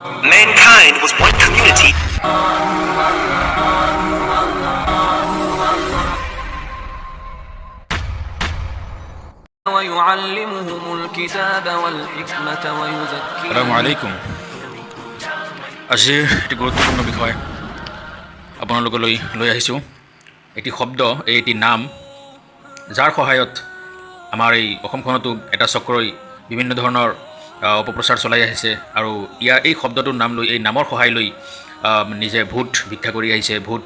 Mankind was one community. ويعلمهم الكتاب والحكمة ويزكيهم. আসসালামু আলাইকুম। আজিৰ এটি গুৰুত্বপূৰ্ণ বিষয় আপোনালোকলৈ লৈ আহিছোঁ। এটি শব্দ, এটি নাম, যাৰ সহায়ত আমাৰ এই অসমখনতো এটা চক্ৰই বিভিন্ন ধৰণৰ অপপ্ৰচাৰ চলাই আহিছে আৰু এই শব্দটোৰ নাম লৈ, এই নামৰ সহায় লৈ নিজে ভোট ভিক্ষা কৰি আহিছে, ভোট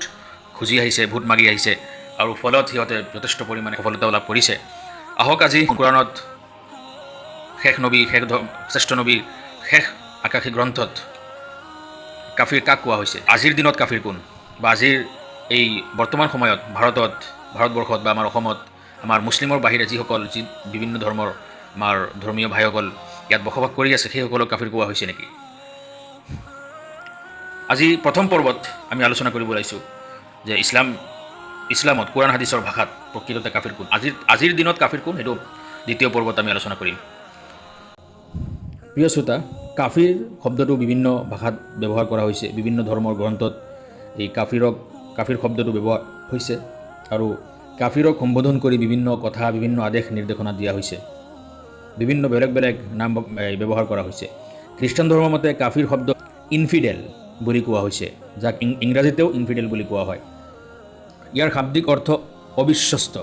খুজি আহিছে, ভোট মাগি আহিছে আৰু ফলত সিহঁতে যথেষ্ট পৰিমাণে সফলতাও লাভ কৰিছে। আহক আজি কোৰাণত শেষ নবী, শ্ৰেষ্ঠ নবীৰ শেষ আকাশী গ্ৰন্থত কাফিৰ কাক কোৱা হৈছে, আজিৰ দিনত কাফিৰ কোন, বা আজিৰ এই বৰ্তমান সময়ত ভাৰতবৰ্ষত বা আমাৰ অসমত আমাৰ মুছলিমৰ বাহিৰে যিসকল বিভিন্ন ধৰ্মৰ আমাৰ ধৰ্মীয় ভাইসকল ইয়াত বসবাস কৰি আছে, সেইসকলক কাফিৰ কোৱা হৈছে নেকি? আজি প্ৰথম পৰ্বত আমি আলোচনা কৰিব ওলাইছোঁ যে ইছলামত কোৰাণ হাদিছৰ ভাষাত প্ৰকৃততে কাফিৰ কোন, আজিৰ দিনত কাফিৰ কোন, সেইটো দ্বিতীয় পৰ্বত আমি আলোচনা কৰিম। প্ৰিয় শ্ৰোতা, কাফিৰ শব্দটো বিভিন্ন ভাষাত ব্যৱহাৰ কৰা হৈছে, বিভিন্ন ধৰ্মৰ গ্ৰন্থত এই কাফিৰ শব্দটো ব্যৱহাৰ হৈছে আৰু কাফিৰক সম্বোধন কৰি বিভিন্ন কথা, বিভিন্ন আদেশ নিৰ্দেশনা দিয়া হৈছে, বিভিন্ন বেলেগ বেলেগ নাম ব্যৱহাৰ কৰা হৈছে। খ্ৰীষ্টান ধৰ্মৰ মতে কাফিৰ শব্দ ইনফিডেল বুলি কোৱা হৈছে, যাক ইংৰাজীতেও ইনফিডেল বুলি কোৱা হয়। ইয়াৰ শাব্দিক অৰ্থ অবিশ্বস্ত।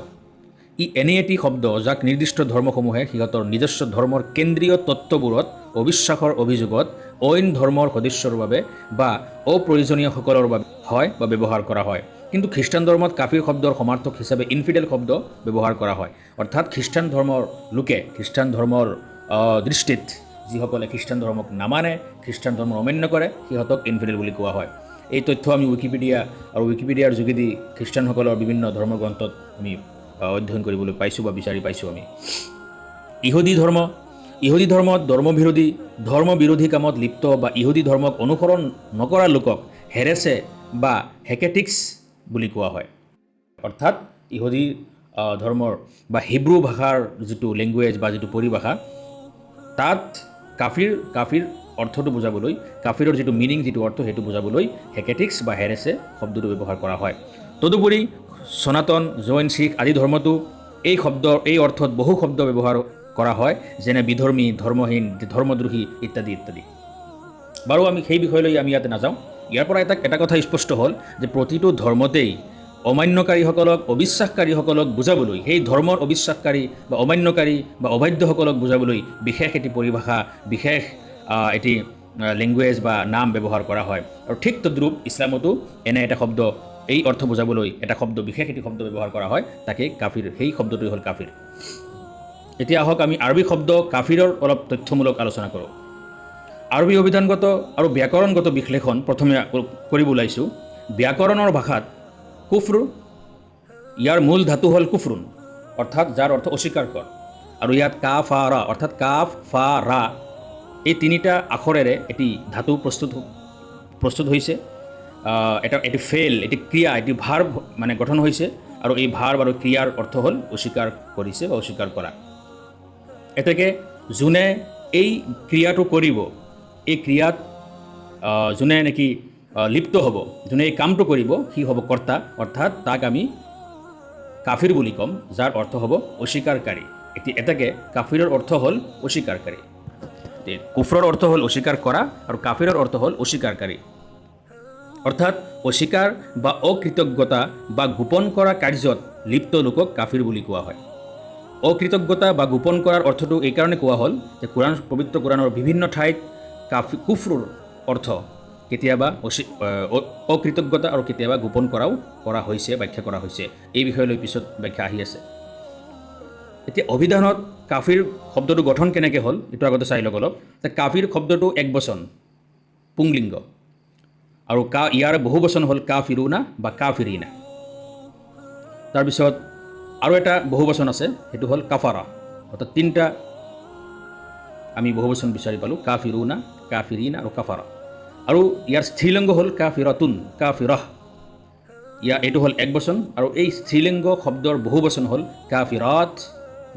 ই এনে এটি শব্দ যাক নিৰ্দিষ্ট ধৰ্মসমূহে সিহঁতৰ নিজস্ব ধৰ্মৰ কেন্দ্ৰীয় তত্ত্ববোৰত অবিশ্বাসৰ অভিযোগত অইন ধৰ্মৰ সদস্যৰ বাবে বা অপ্ৰয়োজনীয়সকলৰ বাবে হয় বা ব্যৱহাৰ কৰা হয়। কিন্তু খ্ৰীষ্টান ধৰ্মত কাফিৰ শব্দৰ সমাৰ্থক হিচাপে ইনফিডেল শব্দ ব্যৱহাৰ কৰা হয়। অৰ্থাৎ খ্ৰীষ্টান ধৰ্মৰ লোকে, খ্ৰীষ্টান ধৰ্মৰ দৃষ্টিত যিসকলে খ্ৰীষ্টান ধৰ্মক নামানে, খ্ৰীষ্টান ধৰ্ম অমান্য কৰে, সিহঁতক ইনফিডেল বুলি কোৱা হয়। এই তথ্য আমি উইকিপিডিয়াৰ যোগেদি খ্ৰীষ্টানসকলৰ বিভিন্ন ধৰ্মগ্ৰন্থত আমি অধ্যয়ন কৰিবলৈ পাইছোঁ বা বিচাৰি পাইছোঁ আমি। ইহুদী ধৰ্মত ধৰ্মবিৰোধী কামত লিপ্ত বা ইহুদী ধৰ্মক অনুসৰণ নকৰা লোকক হেৰেছে বা হেকেটিক্স বুলি কোৱা হয়। অৰ্থাৎ ইহুদী ধৰ্মৰ বা হিব্ৰু ভাষাৰ যিটো লেংগুৱেজ বা যিটো পৰিভাষা, তাত কাফিৰ অৰ্থটো বুজাবলৈ, কাফিৰৰ যিটো মিনিং, যিটো অৰ্থ, সেইটো বুজাবলৈ হেকেটিক্স বা হেৰেছে শব্দটো ব্যৱহাৰ কৰা হয়। তদুপৰি সনাতন, জৈন, শিখ আদি ধৰ্মতো এই অৰ্থত বহু শব্দ ব্যৱহাৰ কৰা হয়, যেনে বিধৰ্মী, ধৰ্মহীন, ধৰ্মদ্ৰোহী ইত্যাদি ইত্যাদি। বাৰু আমি সেই বিষয়লৈ ইয়াতে নাযাওঁ। ইয়াৰ পৰা এটা কথা স্পষ্ট হ'ল যে প্ৰতিটো ধৰ্মতেই অমান্যকাৰীসকলক, অবিশ্বাসকাৰীসকলক বুজাবলৈ, সেই ধৰ্মৰ অবিশ্বাসকাৰী বা অমান্যকাৰী বা অবাধ্যসকলক বুজাবলৈ বিশেষ এটি পৰিভাষা, বিশেষ এটি লেংগুৱেজ বা নাম ব্যৱহাৰ কৰা হয়। আৰু ঠিক তদ্ৰূপ ইছলামতো এনে এটা শব্দ, এই অৰ্থ বুজাবলৈ বিশেষ এটি শব্দ ব্যৱহাৰ কৰা হয়, তাকে কাফিৰ, সেই শব্দটোৱে হ'ল কাফিৰ। এতিয়া আহক আমি আৰবী শব্দ কাফিৰৰ অলপ তথ্যমূলক আলোচনা কৰোঁ। আৰবী অভিধানগত আৰু ব্যাকৰণগত বিশ্লেষণ প্ৰথমে কৰিব ওলাইছোঁ। ব্যাকৰণৰ ভাষাত কুফৰ, ইয়াৰ মূল ধাতু হ'ল কুফৰুন, অৰ্থাৎ যাৰ অৰ্থ অস্বীকাৰ কৰ, আৰু ইয়াত কাফাৰা অৰ্থাৎ কাফ, ফা, ৰা, এই তিনিটা আখৰেৰে এটি ধাতু প্ৰস্তুত হৈছে। এটি ফেল, এটি ক্ৰিয়া, এটি ভাৰ্ব মানে গঠন হৈছে, আৰু এই ভাৰ্ব আৰু ক্ৰিয়াৰ অৰ্থ হ'ল অস্বীকাৰ কৰিছে বা অস্বীকাৰ কৰা। এতেকে যোনে এই ক্ৰিয়াটো কৰিব, এই ক্ৰিয়াত যোনে নেকি লিপ্ত হ'ব, যোনে এই কামটো কৰিব, সি হ'ব কৰ্তা, অৰ্থাৎ তাক আমি কাফিৰ বুলি ক'ম, যাৰ অৰ্থ হ'ব অস্বীকাৰকাৰী। এতেকে কাফিৰৰ অৰ্থ হ'ল অস্বীকাৰকাৰী। কুফৰৰ অৰ্থ হ'ল অস্বীকাৰ কৰা আৰু কাফিৰৰ অৰ্থ হ'ল অস্বীকাৰকাৰী। অৰ্থাৎ অস্বীকাৰ বা অকৃতজ্ঞতা বা গোপন কৰা কাৰ্যত লিপ্ত লোকক কাফিৰ বুলি কোৱা হয়। অকৃতজ্ঞতা বা গোপন কৰাৰ অৰ্থটো এইকাৰণে কোৱা হ'ল যে পবিত্ৰ কোৰাণৰ বিভিন্ন ঠাইত কুফৰৰ অৰ্থ কেতিয়াবা অকৃতজ্ঞতা আৰু কেতিয়াবা গোপন কৰা হৈছে, ব্যাখ্যা কৰা হৈছে। এই বিষয়লৈ পিছত ব্যাখ্যা আহি আছে। এতিয়া অভিধানত কাফিৰ শব্দটো গঠন কেনেকৈ হ'ল এইটো আগতে চাই লওক অলপ। কাফিৰ শব্দটো এক বচন, পুংলিংগ, আৰু ইয়াৰ বহু বচন হ'ল কাফিৰুনা বা কাফিৰিনা। তাৰপিছত আৰু এটা বহু বচন আছে, সেইটো হ'ল কাফাৰা, অৰ্থাৎ তিনিটা আমি বহু বচন বিচাৰি পালোঁ, কাফিৰুনা, কাফিৰিনা আৰু কাফাৰা। আৰু ইয়াৰ স্ত্ৰীলিংগ হ'ল কাফিৰাতুন, কাফিৰাহ, এইটো হ'ল এক বচন, আৰু এই স্ত্ৰীলিংগ শব্দৰ বহু বচন হ'ল কাফিৰাত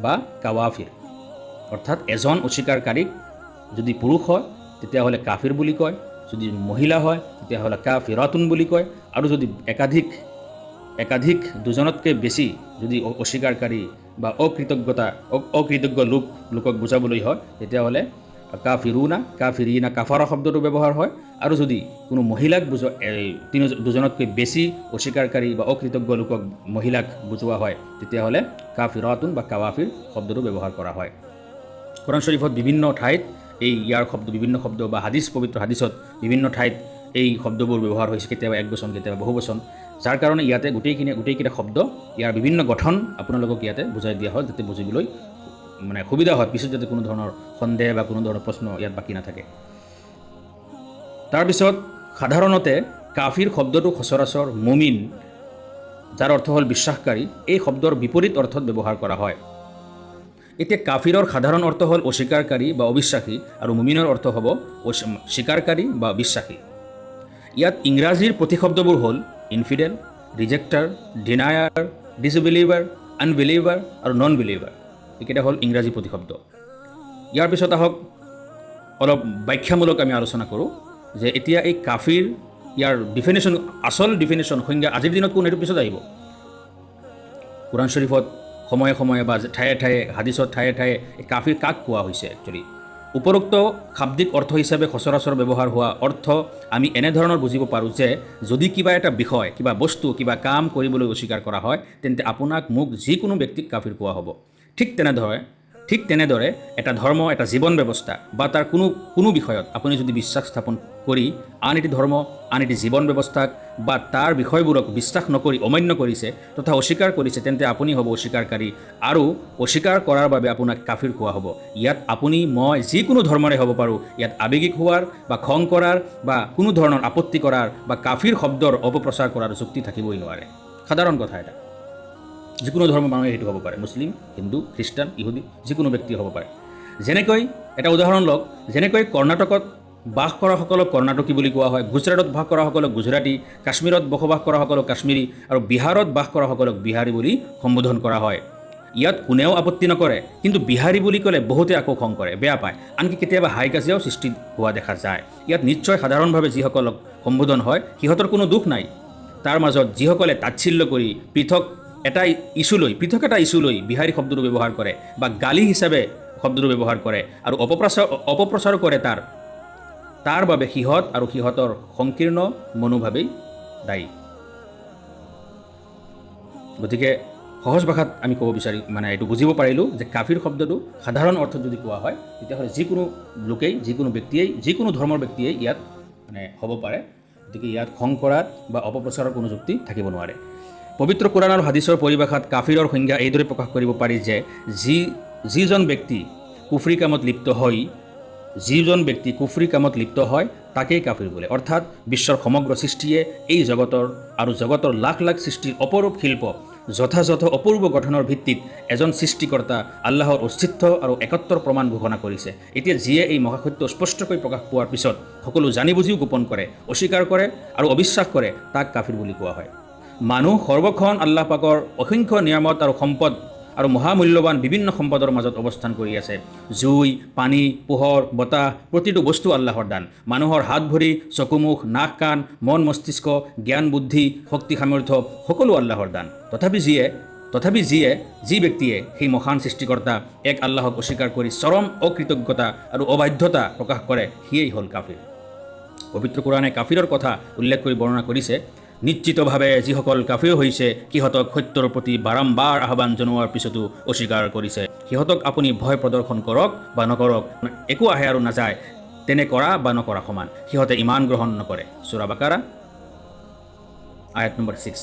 বা কাৱাফিৰ। অৰ্থাৎ এজন অস্বীকাৰকাৰীক যদি পুৰুষ হয় তেতিয়াহ'লে কাফিৰ বুলি কয়, যদি মহিলা হয় তেতিয়াহ'লে কাফিৰাতুন বুলি কয়, আৰু যদি একাধিক দুজনতকৈ বেছি যদি অস্বীকাৰকাৰী বা অকৃতজ্ঞ লোকক বুজাবলৈ হয় তেতিয়াহ'লে কাফিৰুনা, কাফিৰিনা, কাফাৰা শব্দটো ব্যৱহাৰ হয়। আৰু যদি কোনো মহিলাক দুজনতকৈ বেছি অস্বীকাৰকাৰী বা অকৃতজ্ঞ লোকক মহিলাক বুজোৱা হয় তেতিয়াহ'লে কাফিৰাতুন বা কাৱাফিৰ শব্দটো ব্যৱহাৰ কৰা হয়। কোৰাণ শৰীফত বিভিন্ন ঠাইত ইয়াৰ বিভিন্ন শব্দ বা পবিত্ৰ হাদিছত বিভিন্ন ঠাইত এই শব্দবোৰ ব্যৱহাৰ হৈছে, কেতিয়াবা এক বচন কেতিয়াবা বহু বচন, যাৰ কাৰণে ইয়াতে গোটেইকেইটা শব্দ ইয়াৰ বিভিন্ন গঠন আপোনালোকক ইয়াতে বুজাই দিয়া হয়, যাতে বুজিবলৈ মানে সুবিধা হয়, পিছত যাতে কোনো ধৰণৰ সন্দেহ বা কোনো ধৰণৰ প্ৰশ্ন ইয়াত বাকী নাথাকে। তাৰপিছত সাধাৰণতে কাফিৰ শব্দটো সচৰাচৰ মুমিন, যাৰ অৰ্থ হ'ল বিশ্বাসকাৰী, এই শব্দৰ বিপৰীত অৰ্থত ব্যৱহাৰ কৰা হয়। এতিয়া কাফিৰৰ সাধাৰণ অৰ্থ হ'ল অস্বীকাৰকাৰী বা অবিশ্বাসী, আৰু মুমিনৰ অৰ্থ হ'ব স্বীকাৰকাৰী বা বিশ্বাসী। ইয়াত ইংৰাজীৰ প্ৰতিশব্দবোৰ হ'ল ইনফিডেল, ৰিজেক্টাৰ, ডিনায়াৰ, ডিছবিলিভাৰ, আনবিলিভাৰ আৰু নন বিলিভাৰ। এইকেইটা হ'ল ইংৰাজী প্ৰতিশব্দ। ইয়াৰ পিছত আহক অলপ ব্যাখ্যামূলক আমি আলোচনা কৰোঁ যে এতিয়া এই কাফিৰ ইয়াৰ আচল ডিফিনেশ্যন সংজ্ঞা আজিৰ দিনত কোন, এইটো পিছত আহিব। কোৰাণ শৰীফত সময়ে সময়ে বা ঠায়ে ঠায়ে হাদিছত ঠায়ে ঠায়ে এই কাফিৰ কাক কোৱা হৈছে একচুৱেলি। উপৰোক্ত শাব্দিক অৰ্থ হিচাপে সচৰাচৰ ব্যৱহাৰ হোৱা অৰ্থ আমি এনেধৰণৰ বুজিব পাৰোঁ যে যদি কিবা এটা বিষয়, কিবা বস্তু, কিবা কাম কৰিবলৈ অস্বীকাৰ কৰা হয় তেন্তে আপোনাক মোক যিকোনো ব্যক্তিক কাফিৰ কোৱা হ'ব। ঠিক তেনেদৰে এটা ধৰ্ম, এটা জীৱন ব্যৱস্থা বা তাৰ কোনো বিষয়ত আপুনি যদি বিশ্বাস স্থাপন কৰি আন এটি ধৰ্ম, আন এটি জীৱন ব্যৱস্থাক বা তাৰ বিষয়বোৰক বিশ্বাস নকৰি অমান্য কৰিছে তথা অস্বীকাৰ কৰিছে তেন্তে আপুনি হ'ব অস্বীকাৰকাৰী, আৰু অস্বীকাৰ কৰাৰ বাবে আপোনাক কাফিৰ কোৱা হ'ব। ইয়াত আপুনি মই যিকোনো ধৰ্মৰে হ'ব পাৰোঁ। ইয়াত আৱেগিক হোৱাৰ বা খং কৰাৰ বা কোনো ধৰণৰ আপত্তি কৰাৰ বা কাফিৰ শব্দৰ অপপ্ৰচাৰ কৰাৰ যুক্তি থাকিবই নোৱাৰে। সাধাৰণ কথা এটা, যিকোনো ধৰ্মৰ মানুহে সেইটো হ'ব পাৰে, মুছলিম, হিন্দু, খ্ৰীষ্টান, ইহুদী, যিকোনো ব্যক্তি হ'ব পাৰে। যেনেকৈ এটা উদাহৰণ লওক, যেনেকৈ কৰ্ণাটকত বাস কৰাসকলক কৰ্ণাটকী বুলি কোৱা হয়, গুজৰাটত বাস কৰাসকলক গুজৰাটী, কাশ্মীৰত বসবাস কৰাসকলক কাশ্মীৰী, আৰু বিহাৰত বাস কৰাসকলক বিহাৰী বুলি সম্বোধন কৰা হয়। ইয়াত কোনেও আপত্তি নকৰে, কিন্তু বিহাৰী বুলি ক'লে বহুতে আকৌ খং কৰে, বেয়া পায়, আনকি কেতিয়াবা হাই কাজিয়াও সৃষ্টি হোৱা দেখা যায়। ইয়াত নিশ্চয় সাধাৰণভাৱে যিসকলক সম্বোধন হয় সিহঁতৰ কোনো দুখ নাই। তাৰ মাজত যিসকলে তাচ্ছিল্য কৰি পৃথক এটা ইছ্যু লৈ বিহাৰী শব্দটো ব্যৱহাৰ কৰে বা গালি হিচাপে শব্দটো ব্যৱহাৰ কৰে আৰু অপপ্ৰচাৰ কৰে তাৰ বাবে সিহঁত আৰু সিহঁতৰ সংকীৰ্ণ মনোভাৱেই দায়ী। গতিকে সহজ ভাষাত আমি ক'ব এইটো বুজিব পাৰিলোঁ যে কাফিৰ শব্দটো সাধাৰণ অৰ্থত যদি কোৱা হয় তেতিয়াহ'লে যিকোনো লোকেই, যিকোনো ব্যক্তিয়েই, যিকোনো ধৰ্মৰ ব্যক্তিয়েই ইয়াত হ'ব পাৰে। গতিকে ইয়াত খং কৰাৰ বা অপপ্ৰচাৰৰ কোনো যুক্তি থাকিব নোৱাৰে। পবিত্ৰ কোৰাণ আৰু হাদিছৰ পৰিভাষাত কাফিৰৰ সংজ্ঞা এইদৰে প্ৰকাশ কৰিব পাৰি যে যিজন ব্যক্তি কুফৰি কামত লিপ্ত হয় তাকেই কাফিৰ বোলে। অৰ্থাৎ বিশ্বৰ সমগ্ৰ সৃষ্টিয়ে এই জগতৰ লাখ লাখ সৃষ্টিৰ অপৰূপ শিল্প যথাযথ অপূৰ্ব গঠনৰ ভিত্তিত এজন সৃষ্টিকৰ্তা আল্লাহৰ অস্তিত্ব আৰু একত্বৰ প্ৰমাণ ঘোষণা কৰিছে। এতিয়া যিয়ে এই মহাসত্য স্পষ্টকৈ প্ৰকাশ পোৱাৰ পিছত সকলো জানি বুজিও গোপন কৰে, অস্বীকাৰ কৰে আৰু অবিশ্বাস কৰে, তাক কাফিৰ বুলি কোৱা হয়। মানুহ সৰ্বখন আল্লাহ পাকৰ অসংখ্য নিয়ামত আৰু সম্পদ আৰু মহামূল্যৱান বিভিন্ন সম্পদৰ মাজত অৱস্থান কৰি আছে। জুই, পানী, পোহৰ, বতাহ, প্ৰতিটো বস্তু আল্লাহৰ দান। মানুহৰ হাত ভৰি, চকুমুখ, নাক কাণ, মন মস্তিষ্ক, জ্ঞান বুদ্ধি, শক্তি সামৰ্থ্য সকলো আল্লাহৰ দান। তথাপি যি ব্যক্তিয়ে সেই মহান সৃষ্টিকৰ্তা এক আল্লাহক অস্বীকাৰ কৰি চৰম অকৃতজ্ঞতা আৰু অবাধ্যতা প্ৰকাশ কৰে, সিয়েই হ'ল কাফিৰ। পবিত্ৰ কোৰাণে কাফিৰৰ কথা উল্লেখ কৰি বৰ্ণনা কৰিছে, নিশ্চিতভাৱে যিসকল কাফিৰ হৈছে সিহঁতক সত্যৰ প্ৰতি বাৰম্বাৰ আহ্বান জনোৱাৰ পিছতো অস্বীকাৰ কৰিছে। সিহঁতক আপুনি ভয় প্ৰদৰ্শন কৰক বা নকৰক, একো আহে আৰু নাযায়, তেনে কৰা বা নকৰা সমান। সিহঁতে ইমান গ্ৰহণ নকৰে। সূৰা বাকাৰা আয়াত নম্বৰ 6।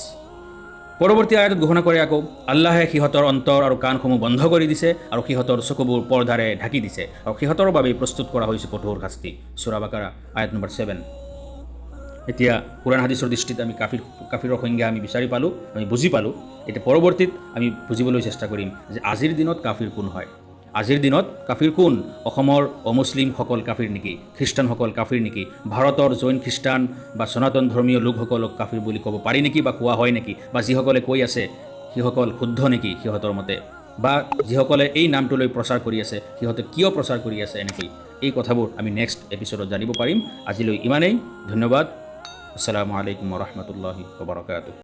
পৰৱৰ্তী আয়াতত ঘোষণা কৰে আকৌ, আল্লাহে সিহঁতৰ অন্তৰ আৰু কাণসমূহ বন্ধ কৰি দিছে আৰু সিহঁতৰ চকুবোৰ পৰ্দাৰে ঢাকি দিছে আৰু সিহঁতৰ বাবে প্ৰস্তুত কৰা হৈছে কঠোৰ শাস্তি। সূৰা বাকাৰা আয়াত নম্বৰ 7। এতিয়া কোৰাণ হাদিছৰ দৃষ্টিত আমি কাফিৰৰ সংজ্ঞা আমি বিচাৰি পালোঁ, আমি বুজি পালোঁ। এতিয়া পৰৱৰ্তীত আমি বুজিবলৈ চেষ্টা কৰিম যে আজিৰ দিনত কাফিৰ কোন হয়। আজিৰ দিনত কাফিৰ কোন? অসমৰ অমুছলিমসকল কাফিৰ নেকি? খ্ৰীষ্টানসকল কাফিৰ নেকি? ভাৰতৰ জৈন খ্ৰীষ্টান বা সনাতন ধৰ্মীয় লোকসকলক কাফিৰ বুলি ক'ব পাৰি নেকি বা কোৱা হয় নেকি? বা যিসকলে কৈ আছে সিসকল শুদ্ধ নেকি সিহঁতৰ মতে? বা যিসকলে এই নামটোলৈ প্ৰচাৰ কৰি আছে সিহঁতে কিয় প্ৰচাৰ কৰি আছে এনেকৈ এই কথাবোৰ আমি নেক্সট এপিছ'ডত জানিব পাৰিম। আজিলৈ ইমানেই। ধন্যবাদ। আসসালামু আলাইকুম ওয়া ৰাহমাতুল্লাহি ওয়া বাৰাকাতুহু।